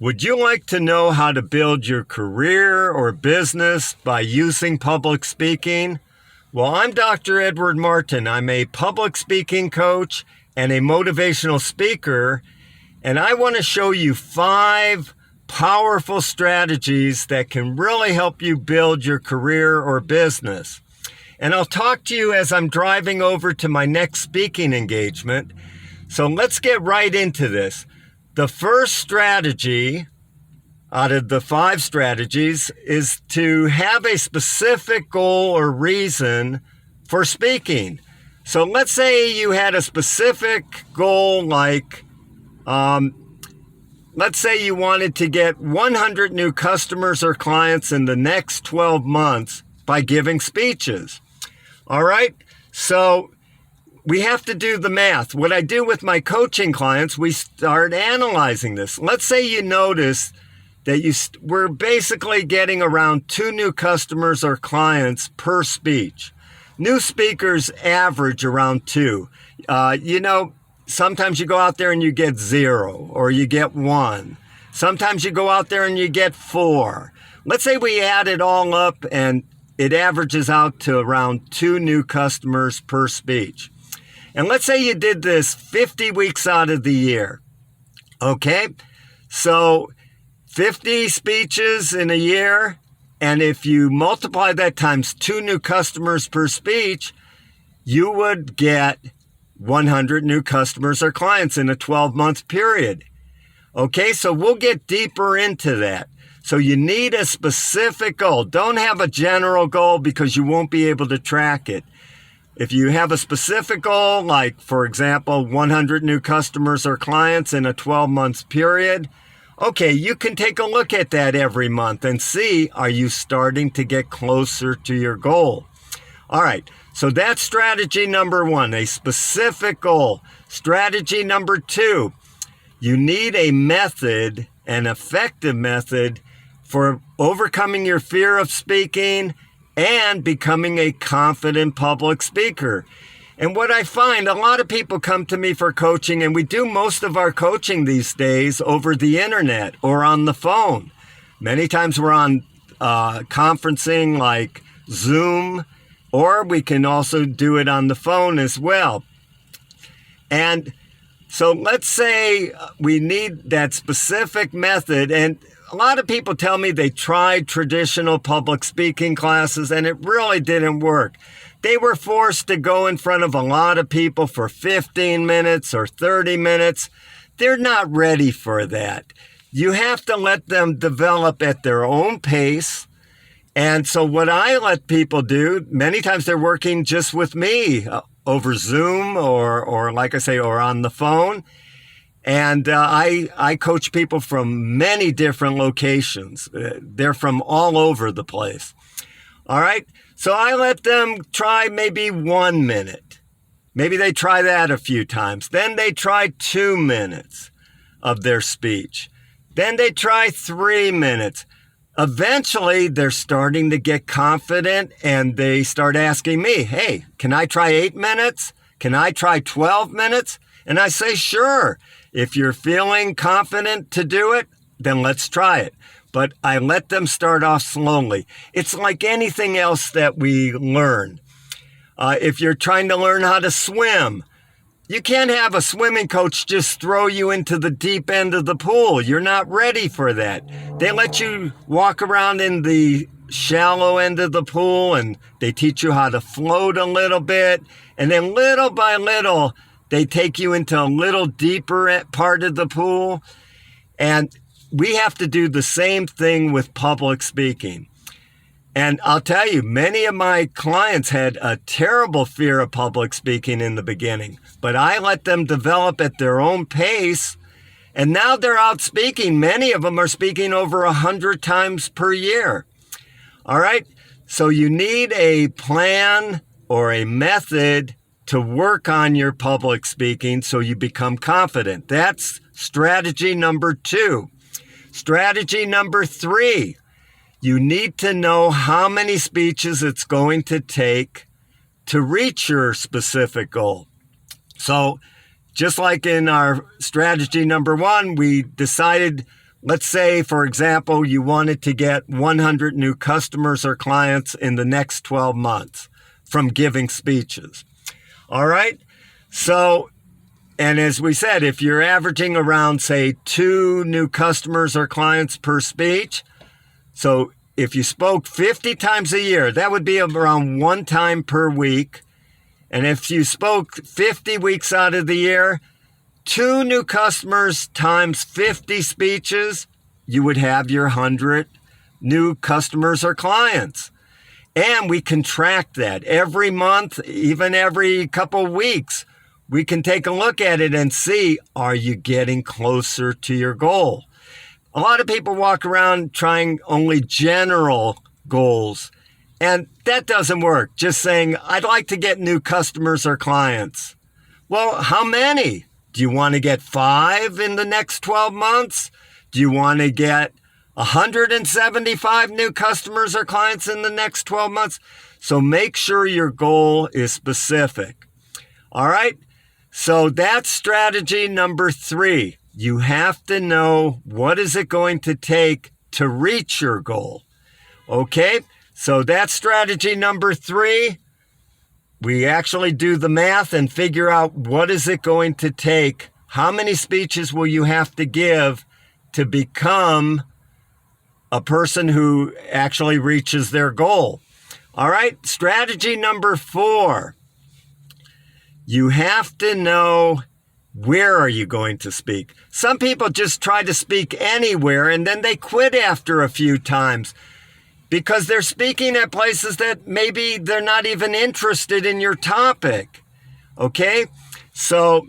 Would you like to know how to build your career or business by using public speaking? Well, I'm Dr. Edward Martin. I'm a public speaking coach and a motivational speaker, and I want to show you 5 powerful strategies that can really help you build your career or business. And I'll talk to you as I'm driving over to my next speaking engagement. So let's get right into this. The first strategy out of the 5 strategies is to have a specific goal or reason for speaking. So let's say you had a specific goal like, let's say you wanted to get 100 new customers or clients in the next 12 months by giving speeches. All right, so we have to do the math. What I do with my coaching clients, we start analyzing this. Let's say you notice that we're basically getting around 2 new customers or clients per speech. New speakers average around 2. Sometimes you go out there and you get 0 or you get 1. Sometimes you go out there and you get 4. Let's say we add it all up and it averages out to around 2 new customers per speech. And let's say you did this 50 weeks out of the year. Okay, so 50 speeches in a year, and if you multiply that times 2 new customers per speech, you would get 100 new customers or clients in a 12-month period. Okay, so we'll get deeper into that. So you need a specific goal. Don't have a general goal because you won't be able to track it. If you have a specific goal, like, for example, 100 new customers or clients in a 12-month period, okay, you can take a look at that every month and see, are you starting to get closer to your goal? All right, so that's strategy number 1, a specific goal. Strategy number 2, you need a method, an effective method for overcoming your fear of speaking and becoming a confident public speaker. And what I find, a lot of people come to me for coaching, and we do most of our coaching these days over the internet or on the phone. Many times we're on conferencing like Zoom, or we can also do it on the phone as well. And so let's say we need that specific method, and a lot of people tell me they tried traditional public speaking classes and it really didn't work. They were forced to go in front of a lot of people for 15 minutes or 30 minutes. They're not ready for that. You have to let them develop at their own pace. And so what I let people do, many times they're working just with me over Zoom or like I say, or on the phone. And I coach people from many different locations. They're from all over the place. All right. So I let them try maybe 1 minute. Maybe they try that a few times. Then they try 2 minutes of their speech. Then they try 3 minutes. Eventually, they're starting to get confident and they start asking me, hey, can I try 8 minutes? Can I try 12 minutes? And I say, sure. If you're feeling confident to do it, then let's try it. But I let them start off slowly. It's like anything else that we learn. If you're trying to learn how to swim, you can't have a swimming coach just throw you into the deep end of the pool. You're not ready for that. They let you walk around in the shallow end of the pool and they teach you how to float a little bit. And then little by little, they take you into a little deeper part of the pool. And we have to do the same thing with public speaking. And I'll tell you, many of my clients had a terrible fear of public speaking in the beginning, but I let them develop at their own pace. And now they're out speaking. Many of them are speaking over 100 times per year. All right. So you need a plan or a method to work on your public speaking so you become confident. That's strategy number 2. Strategy number 3, you need to know how many speeches it's going to take to reach your specific goal. So just like in our strategy number 1, we decided let's say, for example, you wanted to get 100 new customers or clients in the next 12 months from giving speeches. All right? So, and as we said, if you're averaging around, say, 2 new customers or clients per speech, so if you spoke 50 times a year, that would be around 1 time per week. And if you spoke 50 weeks out of the year, 2 new customers times 50 speeches, you would have your 100 new customers or clients. And we can track that every month, even every couple of weeks. We can take a look at it and see, are you getting closer to your goal? A lot of people walk around trying only general goals, and that doesn't work. Just saying, I'd like to get new customers or clients. Well, how many? Do you want to get 5 in the next 12 months? Do you want to get 175 new customers or clients in the next 12 months? So make sure your goal is specific. All right? So that's strategy number 3. You have to know what is it going to take to reach your goal. Okay? So that's strategy number 3. We actually do the math and figure out what is it going to take. How many speeches will you have to give to become a person who actually reaches their goal? All right, strategy number 4. You have to know, where are you going to speak? Some people just try to speak anywhere and then they quit after a few times because they're speaking at places that maybe they're not even interested in your topic. Okay? So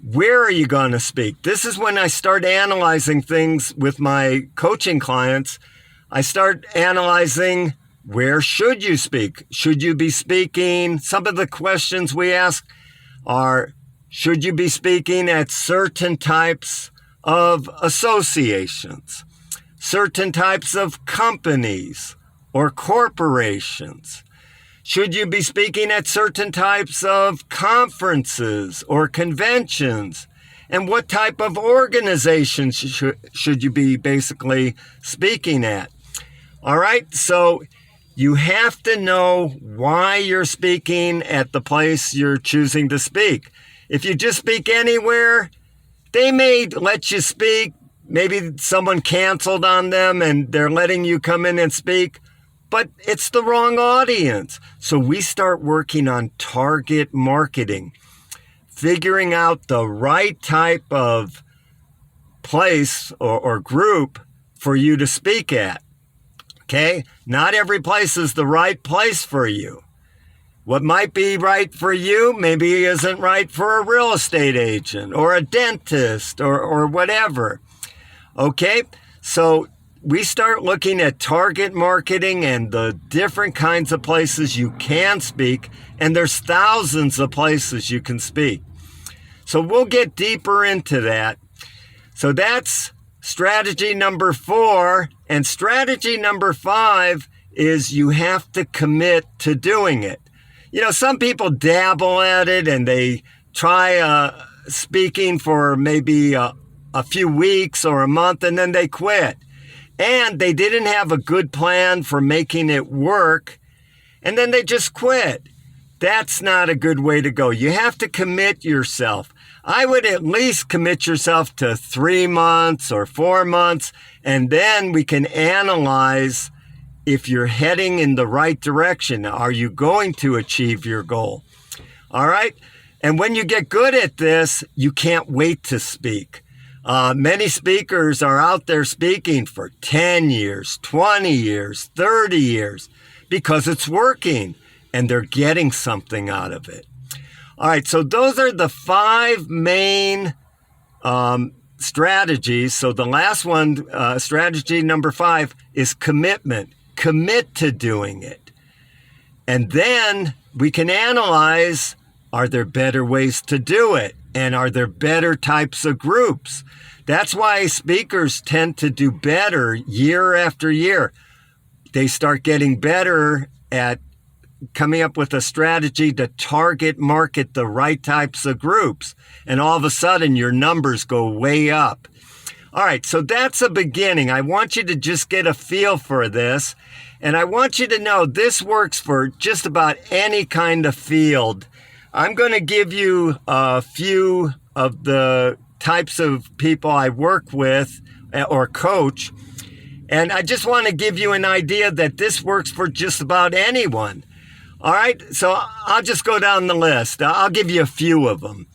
where are you going to speak? This is when I start analyzing things with my coaching clients. I start analyzing, where should you speak? Should you be speaking? Some of the questions we ask are, should you be speaking at certain types of associations, certain types of companies or corporations? Should you be speaking at certain types of conferences or conventions? And what type of organizations should you be basically speaking at? All right, so you have to know why you're speaking at the place you're choosing to speak. If you just speak anywhere, they may let you speak. Maybe someone canceled on them and they're letting you come in and speak, but it's the wrong audience. So we start working on target marketing, figuring out the right type of place or group for you to speak at. Okay? Not every place is the right place for you. What might be right for you maybe isn't right for a real estate agent or a dentist or whatever. Okay? So we start looking at target marketing and the different kinds of places you can speak, and there's thousands of places you can speak. So we'll get deeper into that. So that's strategy number 4. And strategy number 5 is you have to commit to doing it. You know, some people dabble at it and they try speaking for maybe a few weeks or a month and then they quit. And they didn't have a good plan for making it work and then they just quit. That's not a good way to go. You have to commit yourself. I would at least commit yourself to 3 months or 4 months, and then we can analyze if you're heading in the right direction. Are you going to achieve your goal? All right? And when you get good at this, you can't wait to speak. Many speakers are out there speaking for 10 years, 20 years, 30 years because it's working and they're getting something out of it. All right, so those are the 5 main strategies. So the last one, strategy number 5, is commitment. Commit to doing it. And then we can analyze, are there better ways to do it? And are there better types of groups? That's why speakers tend to do better year after year. They start getting better at coming up with a strategy to target market the right types of groups. And all of a sudden, your numbers go way up. All right, so that's a beginning. I want you to just get a feel for this. And I want you to know this works for just about any kind of field. I'm going to give you a few of the types of people I work with or coach. And I just want to give you an idea that this works for just about anyone. All right, so I'll just go down the list. I'll give you a few of them.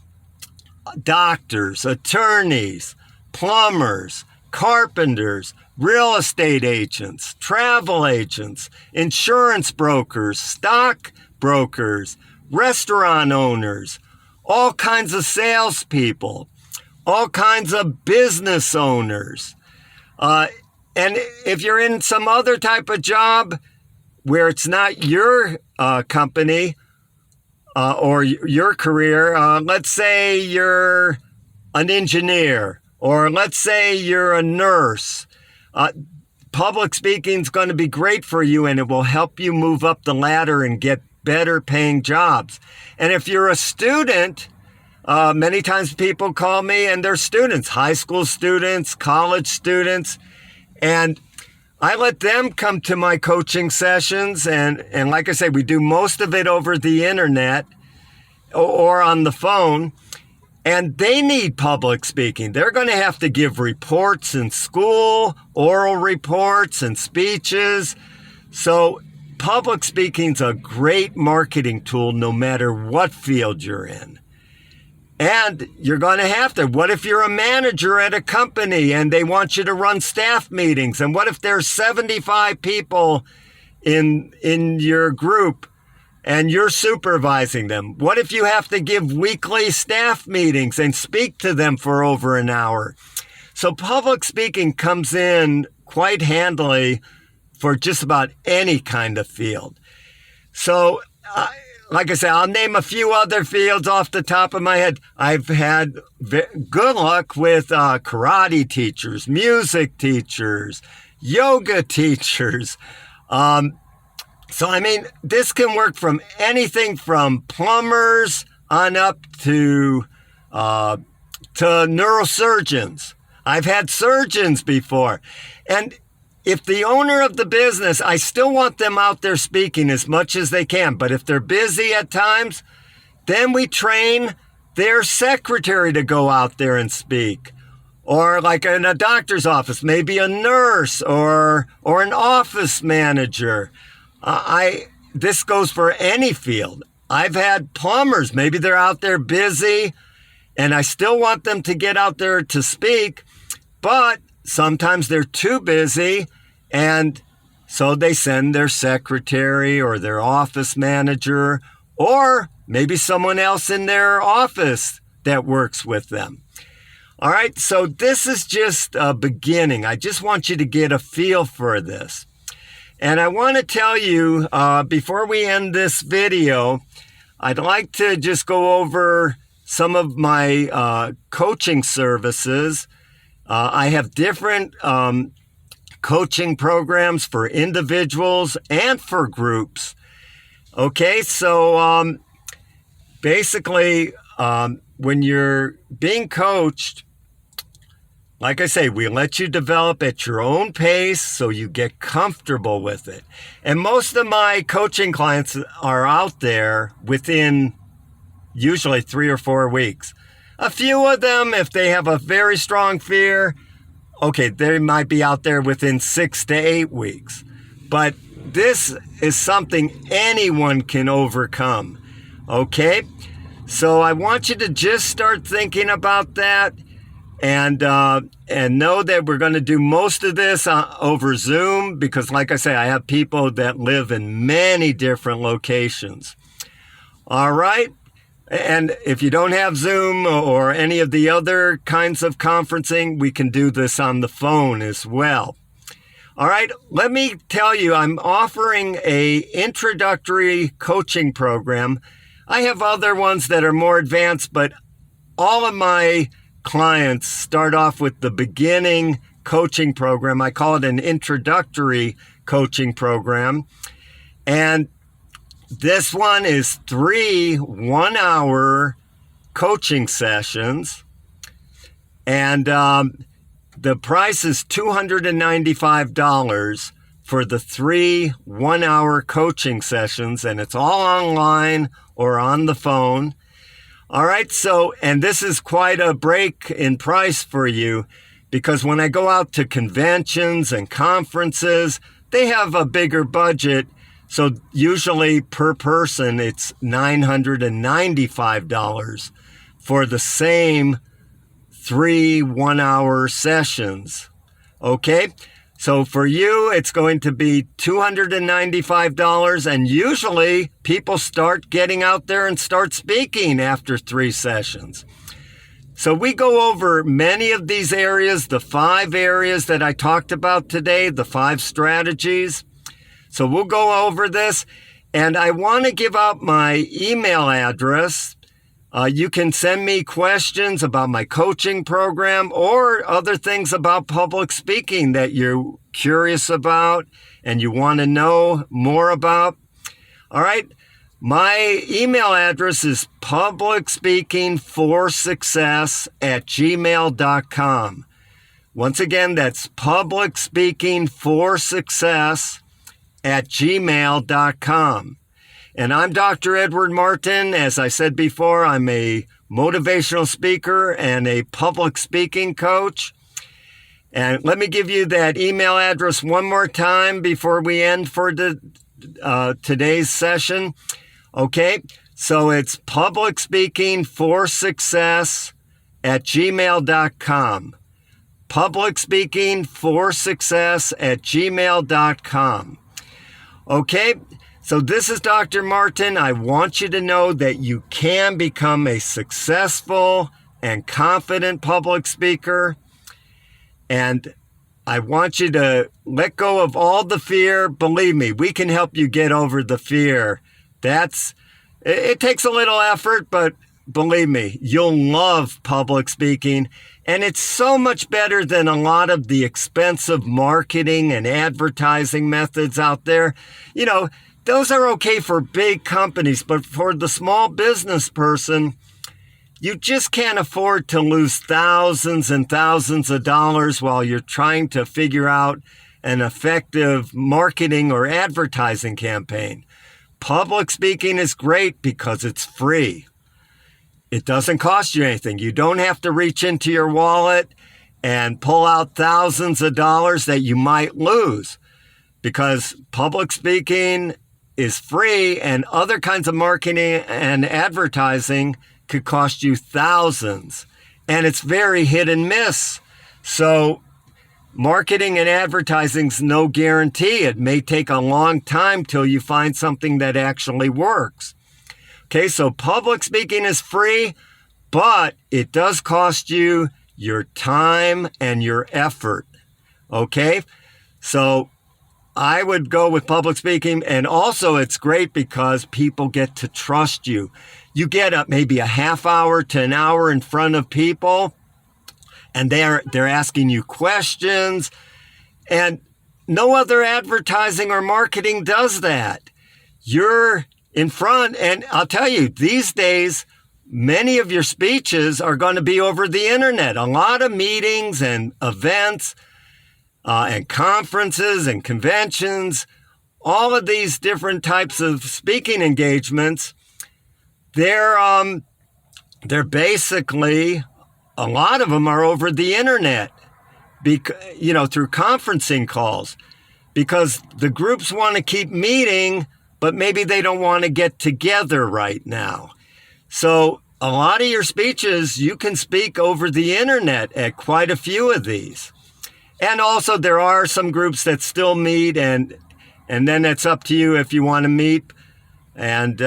Doctors, attorneys, plumbers, carpenters, real estate agents, travel agents, insurance brokers, stock brokers, restaurant owners, all kinds of salespeople, all kinds of business owners. And if you're in some other type of job where it's not your company or your career, let's say you're an engineer, or let's say you're a nurse, public speaking is going to be great for you, and it will help you move up the ladder and get better paying jobs. And if you're a student, many times people call me and they're students, high school students, college students, and I let them come to my coaching sessions. And like I say, we do most of it over the internet or on the phone. And they need public speaking. They're going to have to give reports in school, oral reports and speeches. So public speaking's a great marketing tool no matter what field you're in. And you're going to have to. What if you're a manager at a company and they want you to run staff meetings? And what if there's 75 people in your group and you're supervising them? What if you have to give weekly staff meetings and speak to them for over an hour? So public speaking comes in quite handily for just about any kind of field. So, like I said, I'll name a few other fields off the top of my head. I've had good luck with karate teachers, music teachers, yoga teachers. So, I mean, this can work from anything from plumbers on up to neurosurgeons. I've had surgeons before. And if the owner of the business, I still want them out there speaking as much as they can. But if they're busy at times, then we train their secretary to go out there and speak. Or like in a doctor's office, maybe a nurse or an office manager. This goes for any field. I've had plumbers, maybe they're out there busy, and I still want them to get out there to speak, but sometimes they're too busy, and so they send their secretary or their office manager, or maybe someone else in their office that works with them. All right, so this is just a beginning. I just want you to get a feel for this. And I want to tell you, before we end this video, I'd like to just go over some of my coaching services. I have different coaching programs for individuals and for groups. Okay, so basically, when you're being coached, like I say, we let you develop at your own pace so you get comfortable with it. And most of my coaching clients are out there within usually 3 or 4 weeks. A few of them, if they have a very strong fear, okay, they might be out there within 6 to 8 weeks. But this is something anyone can overcome, okay? So I want you to just start thinking about that. And know that we're going to do most of this over Zoom because, like I say, I have people that live in many different locations. All right? And if you don't have Zoom or any of the other kinds of conferencing, we can do this on the phone as well. All right, let me tell you, I'm offering an introductory coaching program. I have other ones that are more advanced, but all of my clients start off with the beginning coaching program. I call it an introductory coaching program. And this one is 3 1-hour coaching sessions. And The price is $295 for the 3 one-hour coaching sessions, and it's all online or on the phone. All right, so, and this is quite a break in price for you, because when I go out to conventions and conferences, they have a bigger budget. So usually per person, it's $995 for the same 3 one-hour sessions. Okay? So for you, it's going to be $295, and usually people start getting out there and start speaking after 3 sessions. So we go over many of these areas, the 5 areas that I talked about today, the 5 strategies. So we'll go over this, and I want to give out my email address. You can send me questions about my coaching program or other things about public speaking that you're curious about and you want to know more about. All right. My email address is publicspeakingforsuccess@gmail.com. Once again, that's publicspeakingforsuccess@gmail.com. And I'm Dr. Edward Martin. As I said before, I'm a motivational speaker and a public speaking coach. And let me give you that email address one more time before we end for today's session. Okay, so it's publicspeakingforsuccess@gmail.com. publicspeakingforsuccess@gmail.com. Okay. So this is Dr. Martin. I want you to know that you can become a successful and confident public speaker. And I want you to let go of all the fear. Believe me, we can help you get over the fear. It takes a little effort, but believe me, you'll love public speaking. And it's so much better than a lot of the expensive marketing and advertising methods out there. You know, those are okay for big companies, but for the small business person, you just can't afford to lose thousands and thousands of dollars while you're trying to figure out an effective marketing or advertising campaign. Public speaking is great because it's free. It doesn't cost you anything. You don't have to reach into your wallet and pull out thousands of dollars that you might lose, because public speaking is free, and other kinds of marketing and advertising could cost you thousands, and it's very hit and miss. So marketing and advertising's no guarantee. It may take a long time till you find something that actually works. Okay, so public speaking is free, but it does cost you your time and your effort. Okay, so I would go with public speaking, and also it's great because people get to trust you. You get maybe a half hour to an hour in front of people, and they're asking you questions, and no other advertising or marketing does that. You're in front, and I'll tell you, these days, many of your speeches are going to be over the internet. A lot of meetings and events and conferences and conventions, all of these different types of speaking engagements, they're basically, a lot of them are over the internet, through conferencing calls, because the groups want to keep meeting, but maybe they don't want to get together right now. So a lot of your speeches, you can speak over the internet at quite a few of these. And also there are some groups that still meet, and then it's up to you if you want to meet. And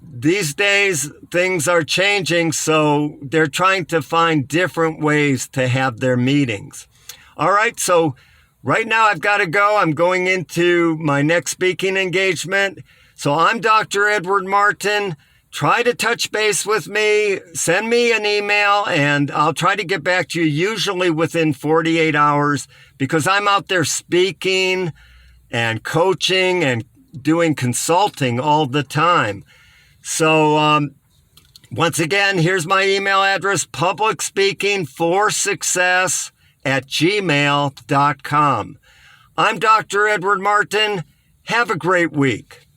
these days things are changing, so they're trying to find different ways to have their meetings. All right, so right now I've got to go. I'm going into my next speaking engagement. So I'm Dr. Edward Martin. Try to touch base with me, send me an email, and I'll try to get back to you usually within 48 hours, because I'm out there speaking and coaching and doing consulting all the time. So Once again, here's my email address, publicspeakingforsuccess@gmail.com. I'm Dr. Edward Martin. Have a great week.